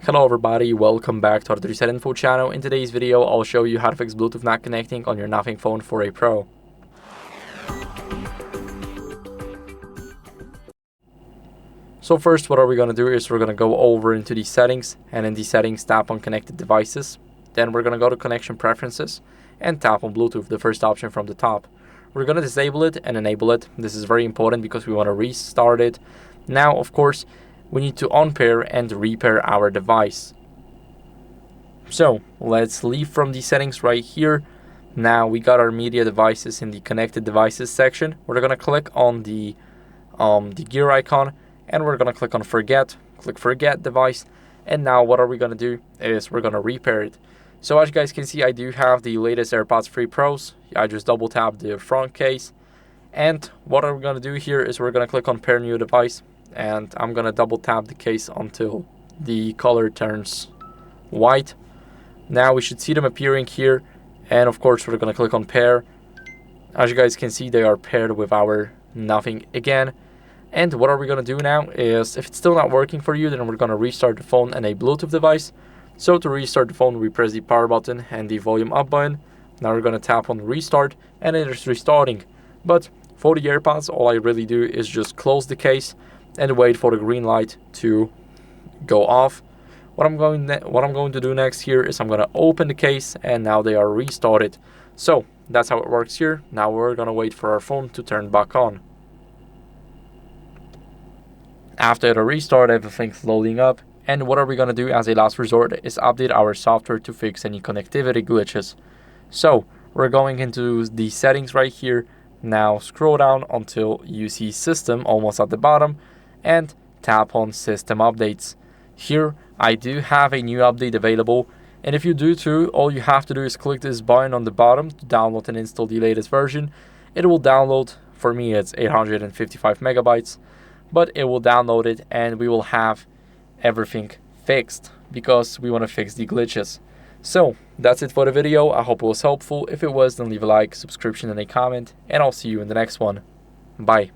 Hello everybody, welcome back to hardreset.info channel. In today's video, I'll show you how to fix Bluetooth not connecting on your Nothing Phone 4a Pro. So first, what are we going to do is we're going to go over into the settings, and in the settings tap on connected devices. Then we're going to go to connection preferences and tap on Bluetooth, the first option from the top. We're going to disable it and enable it. This is very important because we want to restart it. Now, of course, we need to unpair and repair our device. So let's leave from the settings right here. Now we got our media devices in the connected devices section. We're going to click on the gear icon, and we're going to click on click forget device. And now what are we going to do is we're going to repair it. So as you guys can see, I do have the latest AirPods 3 Pros. I just double tap the front case, and what are we going to do here is we're going to click on pair new device, and I'm going to double tap the case until the color turns white. Now we should see them appearing here, and of course we're going to click on pair. As you guys can see, they are paired with our Nothing again. And what are we going to do now is, if it's still not working for you, then we're going to restart the phone and a Bluetooth device. So to restart the phone, we press the power button and the volume up button. Now we're going to tap on restart, and it is restarting. But for the AirPods, all I really do is just close the case and wait for the green light to go off. What I'm going to do next here is I'm going to open the case, and now they are restarted. So that's how it works here. Now we're going to wait for our phone to turn back on. After the restart, everything's loading up, and what are we going to do as a last resort is update our software to fix any connectivity glitches. So we're going into the settings right here. Now scroll down until you see system almost at the bottom, and tap on system updates. Here I do have a new update available, and if you do too, all you have to do is click this button on the bottom to download and install the latest version. It will download, for me it's 855 megabytes, but it will download it, and we will have everything fixed because we want to fix the glitches. So that's it for the video. I hope it was helpful. If it was, then leave a like, subscription, and a comment, and I'll see you in the next one. Bye.